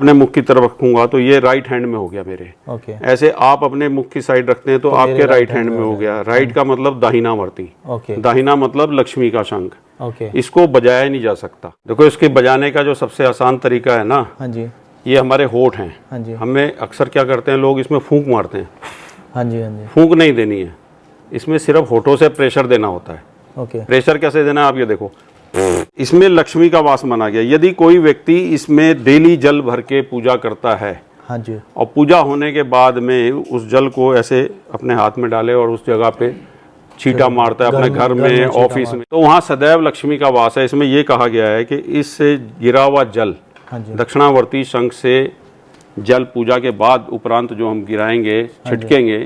अपने मुख की तरफ रखूंगा तो ये राइट हैंड में हो गया मेरे। ओके। ऐसे आप अपने मुख की साइड रखते हैं तो आपके राइट हैंड में हो गया। राइट का मतलब दाहिनावर्ती। ओके। दाहिना मतलब लक्ष्मी का शंख। ओके। इसको बजाया नहीं जा सकता। देखो इसके बजाने का जो सबसे आसान तरीका है ना, हाँ जी, ये हमारे होठ हैं। हाँ जी, हमें अक्सर क्या करते हैं लोग, इसमें फूंक मारते हैं। हाँ जी, हाँ जी। फूंक नहीं देनी है, इसमें सिर्फ होठों से प्रेशर देना होता है। ओके। प्रेशर कैसे देना है आप ये देखो, इसमें लक्ष्मी का वास माना गया। यदि कोई व्यक्ति इसमें डेली जल भर के पूजा करता है, हाँ जी, और पूजा होने के बाद में उस जल को ऐसे अपने हाथ में डाले और उस जगह पे छींटा मारता है अपने घर में, ऑफिस में, तो वहाँ सदैव लक्ष्मी का वास है। इसमें ये कहा गया है कि इससे गिरा हुआ जल, हाँ जी, दक्षिणावर्ती शंख से जल पूजा के बाद उपरांत जो हम गिराएंगे, छिटकेंगे,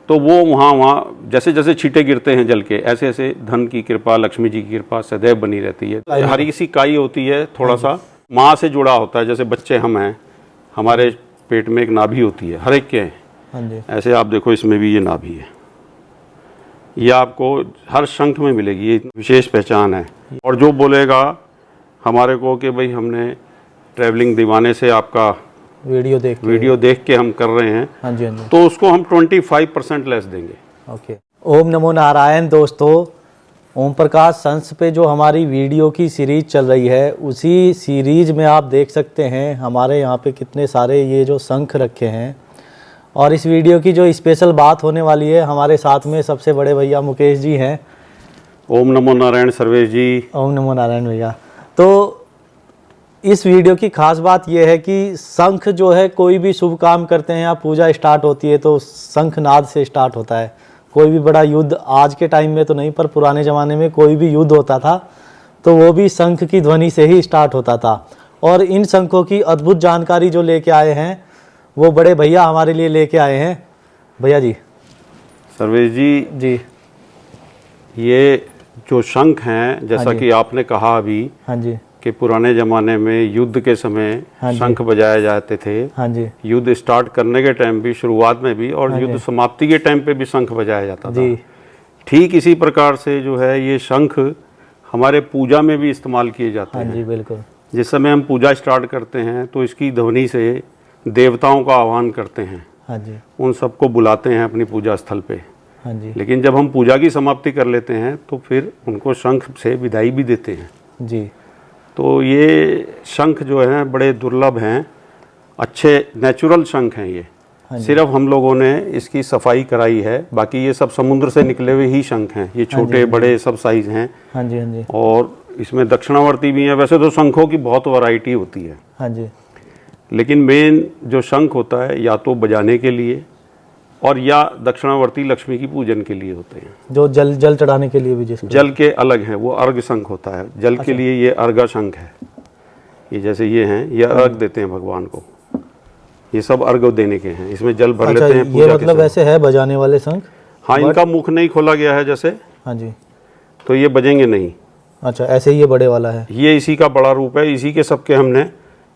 तो वो वहाँ जैसे जैसे छींटे गिरते हैं जल के, ऐसे ऐसे धन की कृपा, लक्ष्मी जी की कृपा सदैव बनी रहती है। हरी सी काई होती है, थोड़ा सा माँ से जुड़ा होता है। जैसे बच्चे हम हैं, हमारे पेट में एक नाभि होती है, हर एक के हैं। हाँ जी। ऐसे आप देखो इसमें भी ये नाभि है, ये आपको हर शंख में मिलेगी, ये विशेष पहचान है। और जो बोलेगा हमारे को कि भाई हमने ट्रैवलिंग दीवाने से आपका वीडियो देख के हम कर रहे हैं, हाँ जी, हाँ जी, तो उसको हम 25% लेस देंगे। ओके। ओम नमो नारायण। दोस्तों, ओम प्रकाश संस पे जो हमारी वीडियो की सीरीज चल रही है, उसी सीरीज में आप देख सकते हैं हमारे यहाँ पे कितने सारे ये जो शंख रखे हैं। और इस वीडियो की जो स्पेशल बात होने वाली है, हमारे साथ में सबसे बड़े भैया मुकेश जी हैं। ओम नमो नारायण सर्वेश जी। ओम नमो नारायण भैया। तो इस वीडियो की खास बात यह है कि शंख जो है, कोई भी शुभ काम करते हैं या पूजा स्टार्ट होती है तो शंख नाद से स्टार्ट होता है। कोई भी बड़ा युद्ध, आज के टाइम में तो नहीं, पर पुराने ज़माने में कोई भी युद्ध होता था तो वो भी शंख की ध्वनि से ही स्टार्ट होता था। और इन शंखों की अद्भुत जानकारी जो लेके आए हैं, वो बड़े भैया हमारे लिए लेके आए हैं। भैया जी। सर्वेश जी, ये जो शंख हैं, जैसा कि आपने कहा अभी, हाँ जी, कि पुराने ज़माने में युद्ध के समय शंख बजाए जाते थे। हाँ जी, युद्ध स्टार्ट करने के टाइम भी, शुरुआत में भी, और युद्ध समाप्ति के टाइम पे भी शंख बजाया जाता था। ठीक इसी प्रकार से जो है ये शंख हमारे पूजा में भी इस्तेमाल किए जाते हैं। हाँ जी, बिल्कुल। जिस समय हम पूजा स्टार्ट करते हैं तो इसकी ध्वनि से देवताओं का आह्वान करते हैं। हाँ जी, उन सबको बुलाते हैं अपनी पूजा स्थल पे। हाँ जी, लेकिन जब हम पूजा की समाप्ति कर लेते हैं तो फिर उनको शंख से विदाई भी देते हैं जी। तो ये शंख जो हैं बड़े दुर्लभ हैं, अच्छे नेचुरल शंख हैं ये। सिर्फ हम लोगों ने इसकी सफाई कराई है, बाकी ये सब समुद्र से निकले हुए ही शंख हैं। ये छोटे बड़े सब साइज हैं। हाँ जी, हाँ जी। और इसमें दक्षिणावर्ती भी हैं। वैसे तो शंखों की बहुत वैरायटी होती है। हाँ जी। लेकिन मेन जो शंख होता है, या तो बजाने के लिए और या दक्षिणावर्ती लक्ष्मी की पूजन के लिए होते हैं। जो जल चढ़ाने के लिए भी, जिसको जल के अलग हैं, वो अर्घ शंख होता है। जल के लिए ये अर्घ शंख है। ये जैसे ये हैं, ये अर्घ देते हैं भगवान को। ये सब अर्घ देने के हैं, इसमें जल भर लेते हैं पूजा ये मतलब ऐसे है बजाने वाले शंख? हाँ, इनका मुख नहीं खोला गया है जैसे। हाँ जी। तो ये बजेंगे नहीं। अच्छा, ऐसे ही ये बड़े वाला है। ये इसी का बड़ा रूप है। इसी के सबके हमने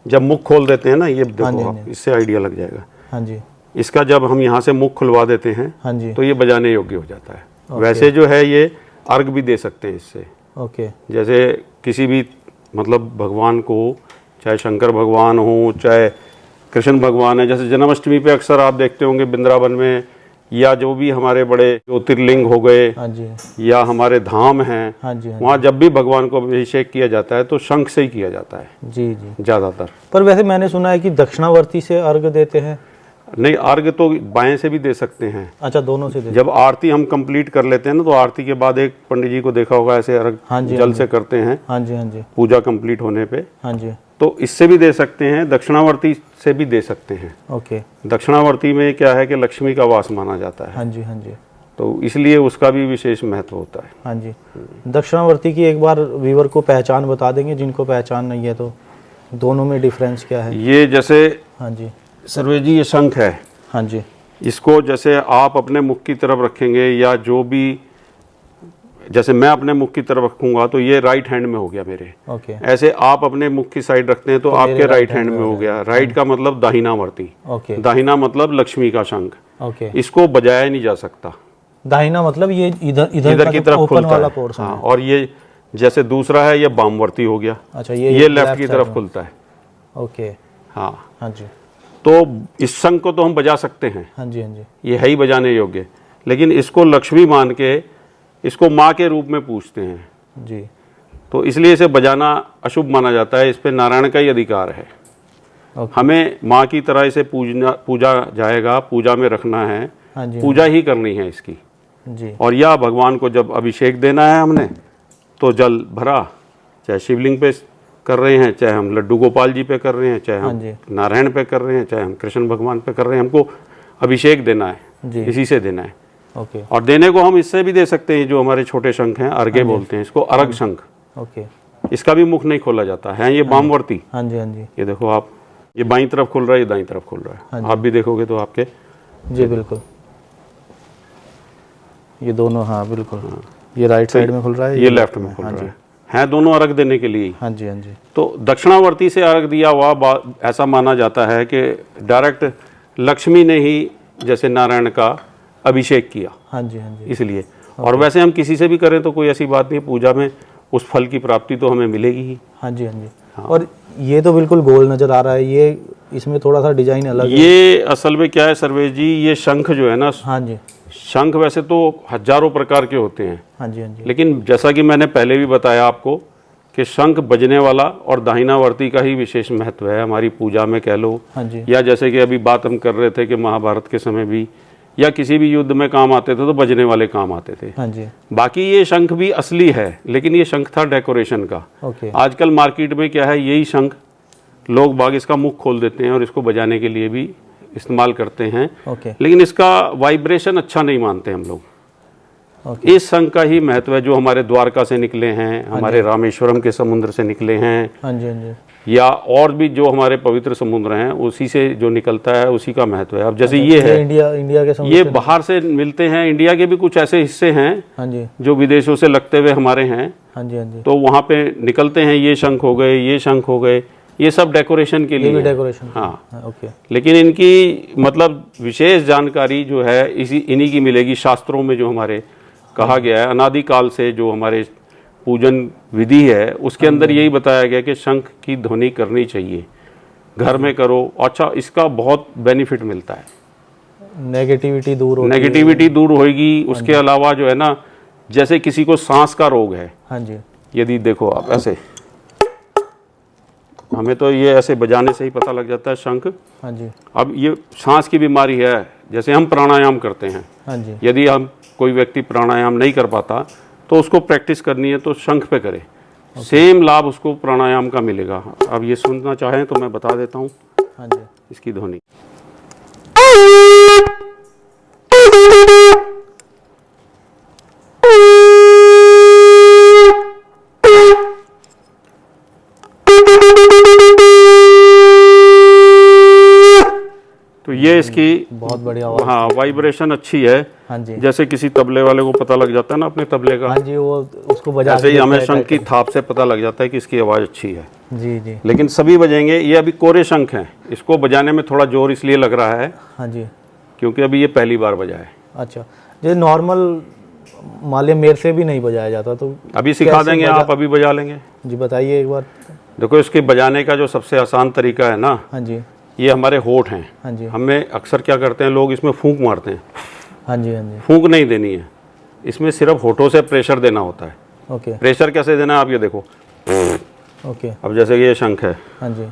जब मुख खोल देते हैं ना, ये देखो आप, इससे आइडिया लग जाएगा। हाँ जी। इसका जब हम यहाँ से मुख खुलवा देते हैं, हाँ जी, तो ये बजाने योग्य हो जाता है। वैसे जो है ये अर्घ भी दे सकते हैं इससे। ओके। जैसे किसी भी मतलब भगवान को, चाहे शंकर भगवान हो, चाहे कृष्ण भगवान है, जैसे जन्माष्टमी पे अक्सर आप देखते होंगे वृंदावन में, या जो भी हमारे बड़े ज्योतिर्लिंग हो गए, हाँ जी, या हमारे धाम हैं, हाँ जी, वहाँ जब भी भगवान को अभिषेक किया जाता है तो शंख से ही किया जाता है। जी जी। ज़्यादातर। पर वैसे मैंने सुना है कि दक्षिणावर्ती से अर्घ देते हैं। नहीं, अर्घ तो बाएं से भी दे सकते हैं। अच्छा, दोनों से दे। जब आरती हम कंप्लीट कर लेते हैं ना, तो आरती के बाद एक पंडित जी को देखा होगा ऐसे अर्घ जल से करते हैं। हाँ जी, हाँ जी। पूजा कंप्लीट होने पे। हाँ जी। तो इससे भी दे सकते हैं, दक्षिणावर्ती से भी दे सकते हैं। ओके। दक्षिणावर्ती में क्या है कि लक्ष्मी का वास माना जाता है। हाँ जी, हाँ जी। तो इसलिए उसका भी विशेष महत्व होता है। हाँ जी। दक्षिणावर्ती की एक बार व्यूअर को पहचान बता देंगे, जिनको पहचान नहीं है, तो दोनों में डिफरेंस क्या है? ये जैसे, हाँ जी सर्वेश जी, ये शंख है। हाँ जी। इसको जैसे आप अपने मुख की तरफ रखेंगे, या जो भी, जैसे मैं अपने मुख की तरफ रखूंगा तो ये राइट हैंड में हो गया मेरे। ओके। ऐसे आप अपने मुख की साइड रखते हैं तो आपके राइट हैंड में हो गया। राइट का मतलब दाहिनावर्ती। ओके। दाहिना मतलब लक्ष्मी का शंख। ओके। इसको बजाया नहीं जा सकता। दाहिना मतलब ये इधर की तरफ खुलता है। हाँ, और ये जैसे दूसरा है, ये वामवर्ती हो गया। अच्छा, ये लेफ्ट की तरफ खुलता है। ओके। हाँ हाँ जी, तो इस शंख को तो हम बजा सकते हैं, हाँ जी, हाँ जी, ये है ही बजाने योग्य, लेकिन इसको लक्ष्मी मान के इसको माँ के रूप में पूजते हैं, जी, तो इसलिए इसे बजाना अशुभ माना जाता है। इस पे नारायण का ही अधिकार है। ओके, हमें माँ की तरह इसे पूजा जाएगा, पूजा में रखना है, हाँ जी, पूजा ही करनी है इसकी। जी, और या भगवान को जब अभिषेक देना है हमने, तो जल भरा, चाहे शिवलिंग पे कर रहे हैं, चाहे हम लड्डू गोपाल जी पे कर रहे हैं, चाहे हाँ हम जी, नारायण पे कर रहे हैं, चाहे हम कृष्ण भगवान पे कर रहे हैं, हमको अभिषेक देना है, जी, इसी से देना है। ओके, और देने को हम इससे भी दे सकते हैं, जो हमारे छोटे शंख हैं, अर्घे बोलते हैं इसको, अर्घ शंख। ओके, इसका भी मुख नहीं खोला जाता है, ये वामवर्ती। हाँ जी, हाँ जी, ये देखो आप, ये बाईं तरफ खुल रहा है, ये दाईं तरफ खुल रहा है। आप भी देखोगे तो आपके, जी बिल्कुल, ये दोनों, हाँ बिल्कुल, ये राइट साइड में खुल रहा है, ये लेफ्ट में खुल रहा है दोनों अर्घ देने के लिए ही। हाँ जी, हाँ जी, तो दक्षिणावर्ती से अर्घ दिया हुआ ऐसा माना जाता है कि डायरेक्ट लक्ष्मी ने ही जैसे नारायण का अभिषेक किया, हाँ जी, हाँ जी, इसलिए। और वैसे हम किसी से भी करें तो कोई ऐसी बात नहीं, पूजा में उस फल की प्राप्ति तो हमें मिलेगी ही। हाँ जी, हाँ जी, और ये तो बिल्कुल गोल नज़र आ रहा है, ये इसमें थोड़ा सा डिजाइन अलग है। ये असल में क्या है सर्वेश जी, ये शंख जो है ना, हाँ जी, शंख वैसे तो हजारों प्रकार के होते हैं, हाँ जी, हाँ जी, लेकिन जैसा कि मैंने पहले भी बताया आपको कि शंख बजने वाला और दाहिनावर्ती का ही विशेष महत्व है हमारी पूजा में, कह लो, हाँ जी, या जैसे कि अभी बात हम कर रहे थे कि महाभारत के समय भी या किसी भी युद्ध में काम आते थे तो बजने वाले काम आते थे। हाँ जी, बाकी ये शंख भी असली है, लेकिन ये शंख था डेकोरेशन का। ओके, आजकल मार्केट में क्या है, यही शंख लोग बाग इसका मुख खोल देते हैं और इसको बजाने के लिए भी इस्तेमाल करते हैं, ओके, लेकिन इसका वाइब्रेशन अच्छा नहीं मानते हम लोग। ओके, इस शंख का ही महत्व है, जो हमारे द्वारका से निकले हैं, हमारे रामेश्वरम के समुद्र से निकले हैं, हाँ जी, हाँ जी, या और भी जो हमारे पवित्र समुद्र हैं, उसी से जो निकलता है उसी का महत्व है। अब जैसे ये है, इंडिया के समुद्र ये बाहर से मिलते हैं, इंडिया के भी कुछ ऐसे हिस्से हैं हाँ जी, जो विदेशों से लगते हुए हमारे हैं, हाँ जी, हाँ जी, तो वहाँ पे निकलते हैं। ये शंख हो गए, ये शंख हो गए, ये सब डेकोरेशन के ये लिए भी है। डेकोरेशन, हाँ, ओके, लेकिन इनकी मतलब विशेष जानकारी जो है इन्हीं की मिलेगी। शास्त्रों में जो हमारे कहा गया है, अनादिकाल से जो हमारे पूजन विधि है, उसके अंदर यही बताया गया कि शंख की ध्वनि करनी चाहिए, घर में करो। अच्छा, इसका बहुत बेनिफिट मिलता है, नेगेटिविटी दूर होगी, नेगेटिविटी दूर होगी। उसके अलावा जो है ना, जैसे किसी को सांस का रोग है, हाँ जी, यदि देखो आप ऐसे, हमें तो ये ऐसे बजाने से ही पता लग जाता है शंख। हाँ जी, अब ये सांस की बीमारी है, जैसे हम प्राणायाम करते हैं, हाँ जी, यदि हम कोई व्यक्ति प्राणायाम नहीं कर पाता तो उसको प्रैक्टिस करनी है तो शंख पे करे, सेम लाभ उसको प्राणायाम का मिलेगा। अब ये सुनना चाहें तो मैं बता देता हूँ हाँ जी, इसकी ध्वनि। तो ये इसकी बहुत बढ़िया आवाज, हाँ वाइब्रेशन अच्छी है। हाँ जी, जैसे किसी तबले वाले को पता लग जाता है ना अपने तबले का, हाँ जी, वो उसको बजा ऐसे ही के हमें देखता है शंख की थाप से पता लग जाता है कि इसकी आवाज़ अच्छी है। जी, जी, लेकिन सभी बजेंगे। ये अभी कोरे शंख हैं, इसको बजाने में थोड़ा जोर इसलिए लग रहा है हाँ जी, क्योंकि अभी ये पहली बार बजा है। अच्छा, जो नॉर्मल माले मेर से भी नहीं बजाया जाता, तो अभी सिखा कैसे देंगे, आप अभी बजा लेंगे। जी बताइए एक बार। देखो, इसके बजाने का जो सबसे आसान तरीका है ना, हाँ जी, ये हमारे होठ हैं। हाँ जी, हमें अक्सर क्या करते हैं लोग, इसमें फूंक मारते हैं। हाँ जी, हाँ जी, फूंक नहीं देनी है, इसमें सिर्फ होठों से प्रेशर देना होता है। ओके, प्रेशर कैसे देना है, आप ये देखो। ओके, अब जैसे कि ये शंख है, हाँ जी,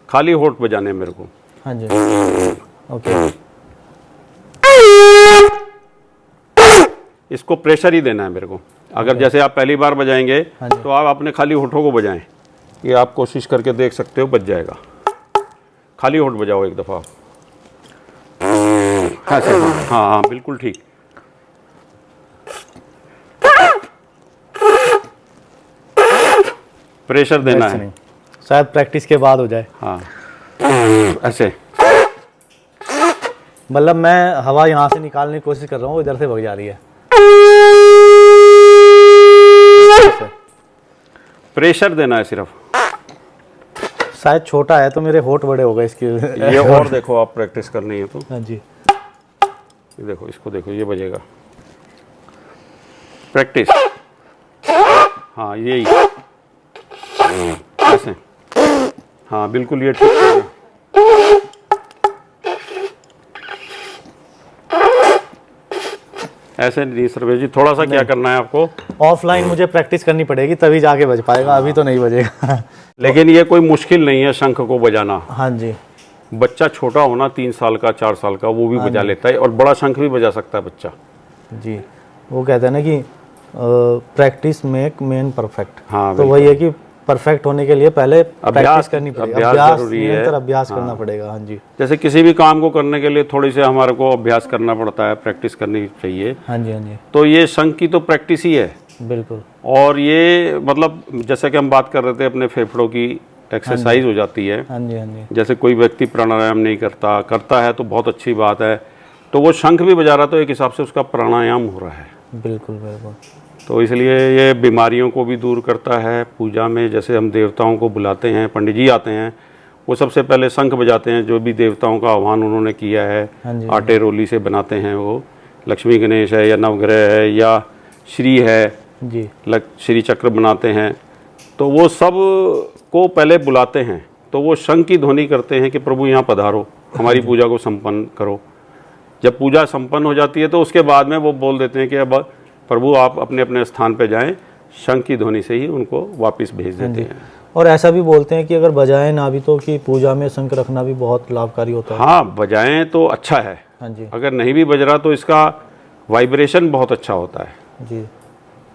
खाली होठ बजाने हैं मेरे को। हाँ जी, ओके, इसको प्रेशर ही देना है मेरे को। अगर जैसे आप पहली बार बजाएंगे हाँ जी, तो आप अपने खाली होठों को बजाएं। ये आप कोशिश करके देख सकते हो, बज जाएगा। खाली होठ बजाओ एक दफ़ा। ऐसे, हाँ हाँ बिल्कुल ठीक। प्रेशर देना है, शायद प्रैक्टिस के बाद हो जाए। हाँ ऐसे। मतलब मैं हवा यहाँ से निकालने की कोशिश कर रहा हूँ, इधर से भग जा रही है। प्रेशर देना है सिर्फ। शायद छोटा है तो मेरे होठ बड़े हो गए इसके। ये और देखो, आप प्रैक्टिस करनी है तो हाँ जी, ये देखो, इसको देखो, ये बजेगा। प्रैक्टिस, हाँ यही ऐसे। हाँ बिल्कुल, ये ठीक है। ऐसे नहीं सर्वेश जी, थोड़ा सा क्या करना है आपको, ऑफलाइन मुझे प्रैक्टिस करनी पड़ेगी तभी जाके बज पाएगा, अभी तो नहीं बजेगा। लेकिन ये कोई मुश्किल नहीं है शंख को बजाना। हाँ जी। बच्चा छोटा होना 3 साल का 4 साल का वो भी बजा लेता है, और बड़ा शंख भी बजा सकता है बच्चा। जी, वो कहते हैं ना कि प्रैक्टिस मेक मैन परफेक्ट। हाँ, तो वही है कि परफेक्ट होने के लिए पहले प्रैक्टिस करनी पड़ेगी, अभ्यास जरूरी है, निरंतर अभ्यास करना पड़ेगा। हाँ जी। जैसे किसी भी काम को करने के लिए थोड़ी से हमारे को अभ्यास करना पड़ता है, प्रैक्टिस करनी चाहिए। हाँ जी। हाँ जी, तो ये शंख की तो प्रैक्टिस ही है। बिल्कुल। और ये मतलब जैसे कि हम बात कर रहे थे, अपने फेफड़ों की एक्सरसाइज हो जाती है। हाँ जी। हाँ जी, जैसे कोई व्यक्ति प्राणायाम नहीं करता है तो बहुत अच्छी बात है, तो वो शंख भी बजा रहा तो एक हिसाब से उसका प्राणायाम हो रहा है। बिल्कुल बिल्कुल। तो इसलिए ये बीमारियों को भी दूर करता है। पूजा में जैसे हम देवताओं को बुलाते हैं, पंडित जी आते हैं, वो सबसे पहले शंख बजाते हैं, जो भी देवताओं का आह्वान उन्होंने किया है। हाँ जी। आटे रोली से बनाते हैं वो, लक्ष्मी गणेश है या नवग्रह है या श्री है जी, श्री चक्र बनाते हैं, तो वो सब को पहले बुलाते हैं। तो वो शंख की ध्वनि करते हैं कि प्रभु यहाँ पधारो, हमारी पूजा को संपन्न करो। जब पूजा संपन्न हो जाती है तो उसके बाद में वो बोल देते हैं कि अब प्रभु आप अपने अपने स्थान पे जाएं, शंख की ध्वनि से ही उनको वापस भेज देते हैं। और ऐसा भी बोलते हैं कि अगर बजाएं ना भी तो कि पूजा में शंख रखना भी बहुत लाभकारी होता है। हाँ, बजाएं तो अच्छा है। हाँ जी। अगर नहीं भी बज रहा तो इसका वाइब्रेशन बहुत अच्छा होता है। जी।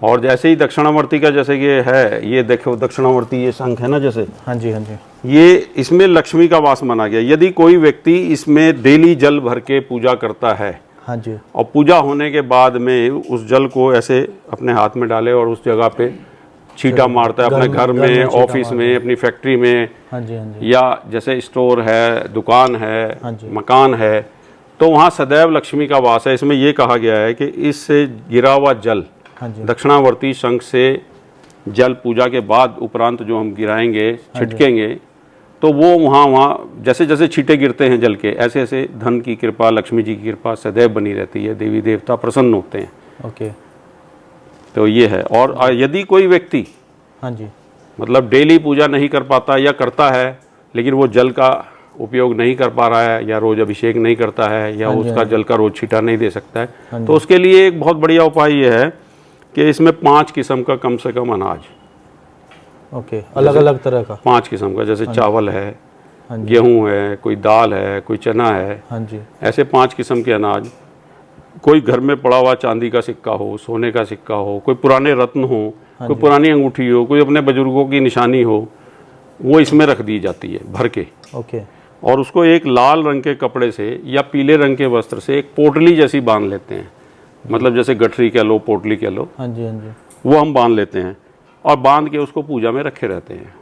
और जैसे ही दक्षिणावर्ती का, जैसे ये है, ये देखो दक्षिणावर्ती ये शंख है ना, जैसे हाँ जी। हाँ जी, ये इसमें लक्ष्मी का वास माना गया। यदि कोई व्यक्ति इसमें डेली जल भर के पूजा करता है, हाँ जी, और पूजा होने के बाद में उस जल को ऐसे अपने हाथ में डाले और उस जगह पे छींटा मारता है, अपने घर में, ऑफिस में, अपनी फैक्ट्री में, हाँ जी। हाँ जी, या जैसे स्टोर है, दुकान है, हाँ जी। मकान है, तो वहाँ सदैव लक्ष्मी का वास है। इसमें ये कहा गया है कि इससे गिरा हुआ जल, हाँ जी, दक्षिणावर्ती शंख से जल पूजा के बाद उपरांत जो हम गिराएंगे, छिटकेंगे, तो वो वहाँ जैसे जैसे छींटे गिरते हैं जल के, ऐसे ऐसे धन की कृपा, लक्ष्मी जी की कृपा सदैव बनी रहती है, देवी देवता प्रसन्न होते हैं। ओके। तो ये है। और यदि कोई व्यक्ति हाँ जी, मतलब डेली पूजा नहीं कर पाता या करता है लेकिन वो जल का उपयोग नहीं कर पा रहा है, या रोज अभिषेक नहीं करता है, या उसका जल का रोज छींटा नहीं दे सकता है, तो उसके लिए एक बहुत बढ़िया उपाय ये है कि इसमें 5 किस्म का कम से कम अनाज, ओके, अलग अलग तरह का 5 किस्म का, जैसे चावल है, हाँ जी, गेहूं है, कोई दाल है, कोई चना है, हाँ जी, ऐसे 5 किस्म के अनाज। कोई घर में पड़ा हुआ चांदी का सिक्का हो, सोने का सिक्का हो, कोई पुराने रत्न हो, कोई पुरानी अंगूठी हो, कोई अपने बुजुर्गों की निशानी हो, वो इसमें रख दी जाती है भर के। ओके, और उसको एक लाल रंग के कपड़े से या पीले रंग के वस्त्र से एक पोटली जैसी बांध लेते हैं, मतलब जैसे गठरी कह लो, पोटली कह लो, हाँ जी, हाँ जी, वो हम बांध लेते हैं और बांध के उसको पूजा में रखे रहते हैं।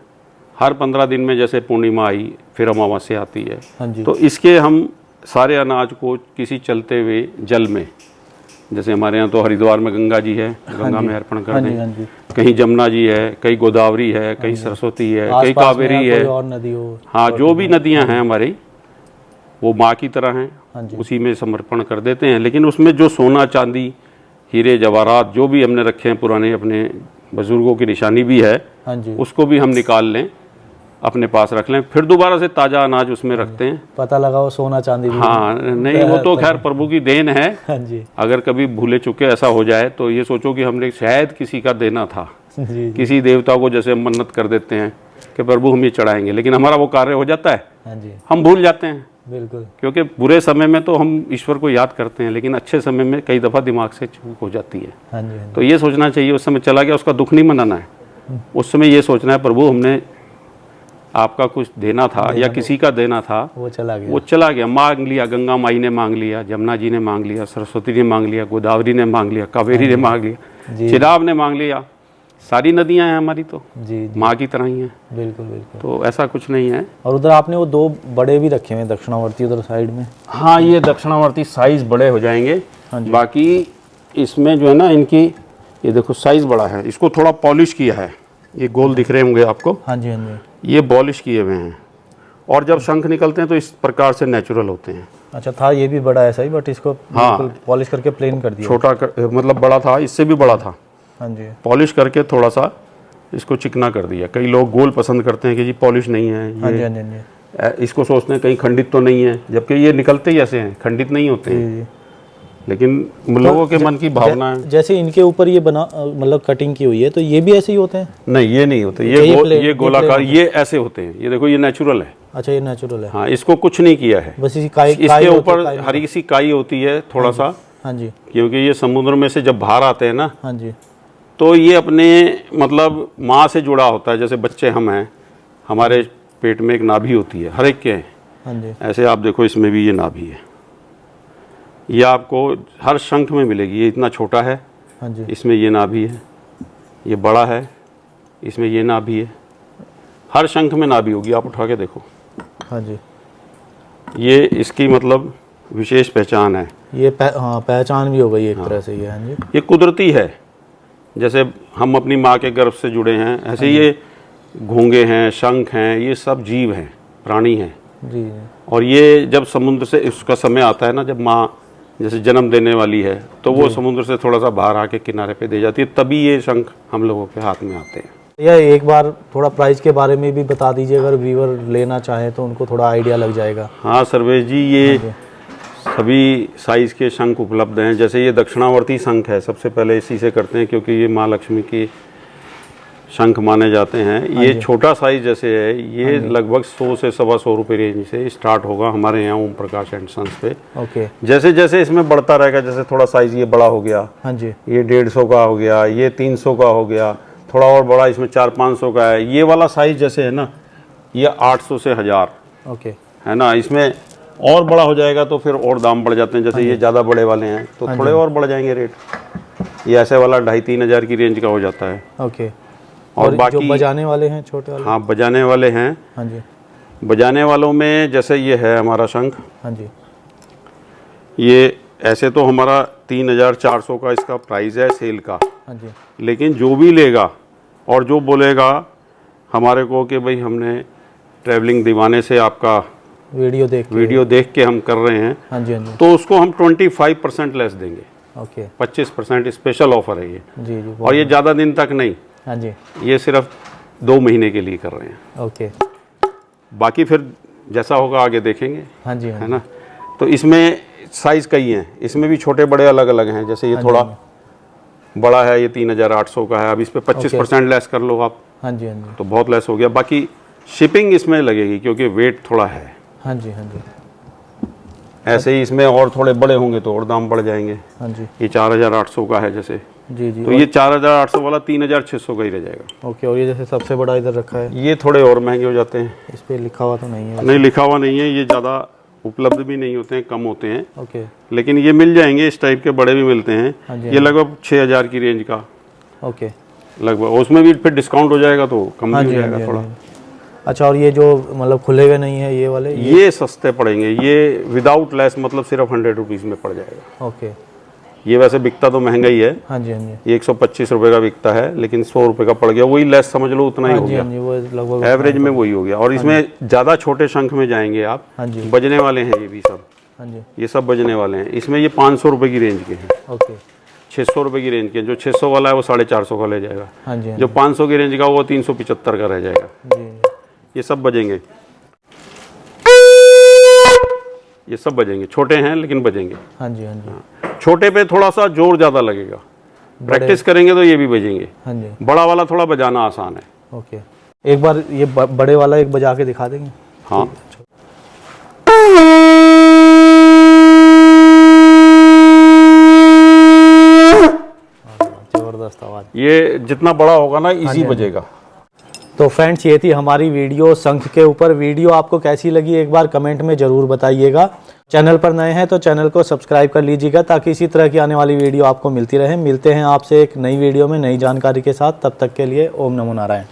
हर 15 दिन में जैसे पूर्णिमा आई, फिर अमावस्या आती है, हाँ जी, तो इसके हम सारे अनाज को किसी चलते हुए जल में, जैसे हमारे यहाँ तो हरिद्वार में गंगा जी है, गंगा में अर्पण कर हाँ जी, दें, हाँ जी, कहीं जमुना जी है, कहीं गोदावरी है, कहीं सरस्वती है, कहीं आसपास में कावेरी या है, कोई और नदी हो, हाँ, जो भी नदियाँ हैं हमारी वो माँ की तरह हैं, हाँ जी, उसी में समर्पण कर देते हैं। लेकिन उसमें जो सोना चांदी, हीरे जवाहरात जो भी हमने रखे हैं पुराने, अपने बुजुर्गों की निशानी भी है, हाँ जी, उसको भी हम निकाल लें, अपने पास रख लें, फिर दोबारा से ताज़ा अनाज उसमें रखते हैं। पता लगा वो सोना चांदी भी। हाँ, नहीं, वो तो खैर प्रभु की देन है। हाँ जी, अगर कभी भूले चुके ऐसा हो जाए तो ये सोचो कि हमने शायद किसी का देना था, जी, किसी देवता को जैसे हम मन्नत कर देते हैं कि प्रभु हम ये चढ़ाएंगे, लेकिन हमारा वो कार्य हो जाता है, हाँ जी, हम भूल जाते हैं। बिल्कुल, क्योंकि बुरे समय में तो हम ईश्वर को याद करते हैं, लेकिन अच्छे समय में कई दफ़ा दिमाग से चूक हो जाती है। हाँ जी, हाँ जी, तो ये सोचना चाहिए, उस समय चला गया उसका दुख नहीं मनाना है, उस समय ये सोचना है प्रभु हमने आपका कुछ देना था या किसी का देना था, वो चला गया, वो चला गया, मांग लिया, गंगा माई ने मांग लिया, जमुना जी ने मांग लिया, सरस्वती ने मांग लिया, गोदावरी ने मांग लिया, कावेरी ने मांग लिया, जी, चिनाब ने मांग लिया, सारी नदियां हैं हमारी तो जी, जी, माँ की तरह ही हैं। बिल्कुल बिल्कुल। तो ऐसा कुछ नहीं है। और उधर आपने वो 2 बड़े भी रखे हुए हैं दक्षिणावर्ती उधर साइड में। हाँ, ये दक्षिणावर्ती साइज बड़े हो जाएंगे, हाँ जी, बाकी इसमें जो है ना इनकी, ये देखो साइज बड़ा है, इसको थोड़ा पॉलिश किया है, ये गोल दिख रहे होंगे आपको, हाँ जी, हाँ जी, ये पॉलिश किए हुए हैं, और जब शंख निकलते हैं तो इस प्रकार से नेचुरल होते हैं। अच्छा, था ये भी बड़ा ऐसा ही, बट इसको हाँ, बिल्कुल पॉलिश करके प्लेन कर दिया। छोटा मतलब बड़ा था, इससे भी बड़ा था, हाँ जी, पॉलिश करके थोड़ा सा इसको चिकना कर दिया। कई लोग गोल पसंद करते हैं कि जी पॉलिश नहीं है, हाँ जी, ये हाँ जी, हाँ जी। इसको सोचते हैं कहीं खंडित तो नहीं है, जबकि ये निकलते ही ऐसे हैं, खंडित नहीं होते हैं। जी, जी। लेकिन लोगों के मन की भावना है। जैसे इनके ऊपर ये बना मतलब कटिंग की हुई है, तो ये भी ऐसे ही होते हैं? नहीं, ये नहीं होते, ये गोलाकार, ये ऐसे होते हैं। ये देखो, ये नेचुरल है। अच्छा, ये नेचुरल है। हाँ, इसको कुछ नहीं किया है, बस इसी काई, इसके ऊपर हरी सी काई होती है थोड़ा सा। हाँ जी, क्योंकि ये समुद्र में से जब बाहर आते हैं ना, हाँ जी, तो ये अपने मतलब माँ से जुड़ा होता है। जैसे बच्चे हम हैं, हमारे पेट में एक नाभि होती है, हर एक के हैं। हाँ जी, ऐसे आप देखो, इसमें भी ये नाभि है। ये आपको हर शंख में मिलेगी। ये इतना छोटा है, हाँ जी, इसमें ये नाभि है। ये बड़ा है, इसमें ये नाभि है। हर शंख में नाभि होगी, आप उठा के देखो। हाँ जी। ये इसकी मतलब विशेष पहचान है। ये हाँ, पहचान भी हो गई एक तरह से ये। हाँ जी, ये कुदरती है। जैसे हम अपनी माँ के गर्भ से जुड़े हैं, ऐसे ये घोंगे हैं, शंख हैं, ये सब जीव हैं, प्राणी हैं। जी, जी। और ये जब समुद्र से उसका समय आता है ना, जब माँ जैसे जन्म देने वाली है, तो वो समुद्र से थोड़ा सा बाहर आके किनारे पे दे जाती है, तभी ये शंख हम लोगों के हाथ में आते हैं। यह एक बार थोड़ा प्राइस के बारे में भी बता दीजिए, अगर व्यूअर लेना चाहे तो उनको थोड़ा आइडिया लग जाएगा। हाँ सर्वेश जी, ये सभी साइज़ के शंख उपलब्ध हैं। जैसे ये दक्षिणावर्ती शंख है, सबसे पहले इसी से करते हैं, क्योंकि ये माँ लक्ष्मी की शंख माने जाते हैं। ये छोटा साइज जैसे है, ये लगभग 100 से 125 रुपये रेंज से स्टार्ट होगा हमारे यहाँ ओम प्रकाश एंड सन्स पे। ओके। जैसे जैसे इसमें बढ़ता रहेगा, जैसे थोड़ा साइज ये बड़ा हो गया, हाँ जी, ये 150 का हो गया, ये 300 का हो गया, थोड़ा और बड़ा इसमें 400-500 का है। ये वाला साइज जैसे है ना, ये 800 से 1000 ओके, है ना। इसमें और बड़ा हो जाएगा तो फिर और दाम बढ़ जाते हैं। जैसे ये ज़्यादा बड़े वाले हैं तो थोड़े और बढ़ जाएंगे रेट। ये ऐसे वाला 2,500-3 हज़ार की रेंज का हो जाता है। ओके। और बाकी जो बजाने वाले हैं छोटे वाले? हाँ, बजाने वाले हैं। हाँ जी, बजाने वालों में जैसे ये है हमारा शंख, हाँ जी, ये ऐसे तो हमारा 3,400 का इसका प्राइस है सेल का। हाँ जी, लेकिन जो भी लेगा और जो बोलेगा हमारे को कि भाई हमने ट्रैवलिंग दीवाने से आपका वीडियो देख के हम कर रहे हैं, हाँ जी, हाँ जी, तो उसको हम 25% लेस देंगे। ओके, 25% स्पेशल ऑफर है ये। जी जी। और ये ज़्यादा दिन तक नहीं, हाँ जी, ये सिर्फ 2 महीने के लिए कर रहे हैं। ओके, बाकी फिर जैसा होगा आगे देखेंगे, हाँ जी, है ना। तो इसमें साइज़ कई हैं, इसमें भी छोटे बड़े अलग अलग हैं। जैसे ये थोड़ा बड़ा है, ये 3,800 का है। अब इस पे 25% लेस कर लो आप, हाँ जी, हाँ जी, तो बहुत लेस हो गया। बाकी शिपिंग इसमें लगेगी क्योंकि वेट थोड़ा है। हाँ जी, हाँ जी, ऐसे ही इसमें और थोड़े बड़े होंगे तो और दाम बढ़ जाएंगे। हाँ जी, ये 4,800 का है जैसे, जी जी, तो ये 4,800 वाला 3,600 का ही रह जाएगा। ओके। और ये जैसे सबसे बड़ा इधर रखा है, ये थोड़े और महंगे हो जाते हैं। इस पे लिखा हुआ तो नहीं है? नहीं, लिखा हुआ नहीं है। ये ज़्यादा उपलब्ध भी नहीं होते हैं, कम होते हैं। ओके, लेकिन ये मिल जाएंगे, इस टाइप के बड़े भी मिलते हैं। हाँ जी, ये लगभग 6,000 की रेंज का ओके, लगभग। उसमें भी फिर डिस्काउंट हो जाएगा तो कम हाँ भी हो जी, हाँ जाएगा जी, थोड़ा। हाँ जी। अच्छा, और ये जो मतलब खुले हुए नहीं है ये वाले? ये सस्ते पड़ेंगे। ये विदाउट लेस मतलब सिर्फ 100 रुपीज़ में पड़ जाएगा। ओके, ये वैसे बिकता तो महंगा ही है, हाँ जी, हाँ जी, ये 125 रुपये का बिकता है, लेकिन 100 रुपये का पड़ गया। वही लेस समझ लो, उतना ही हाँ हो जी, गया। हाँ जी, वो लगभग एवरेज में वही हो गया। और इसमें ज़्यादा छोटे शंख में जाएंगे आप, हाँ जी, बजने वाले हैं ये भी सब, हाँ जी, ये सब बजने वाले हैं। इसमें ये 500 रुपये की रेंज के हैं, ओके, 600 रुपये की रेंज के। जो 600 वाला है वो 450 का ले जाएगा। हाँ जी, हाँ जो 500 की रेंज का वो 375 का रह जाएगा। जी, ये सब बजेंगे, ये सब बजेंगे। छोटे हैं लेकिन बजेंगे। हाँ जी, हाँ जी, छोटे पे थोड़ा सा जोर ज़्यादा लगेगा, प्रैक्टिस करेंगे तो ये भी बजेंगे। हाँ जी, बड़ा वाला थोड़ा बजाना आसान है। ओके। एक बार ये बड़े वाला एक बजा के दिखा देंगे? हाँ, जबरदस्त आवाज़। ये जितना बड़ा होगा ना इजी बजेगा। तो फ्रेंड्स, ये थी हमारी वीडियो शंख के ऊपर। वीडियो आपको कैसी लगी एक बार कमेंट में ज़रूर बताइएगा। चैनल पर नए हैं तो चैनल को सब्सक्राइब कर लीजिएगा ताकि इसी तरह की आने वाली वीडियो आपको मिलती रहे। मिलते हैं आपसे एक नई वीडियो में नई जानकारी के साथ। तब तक के लिए ओम नमो नारायण।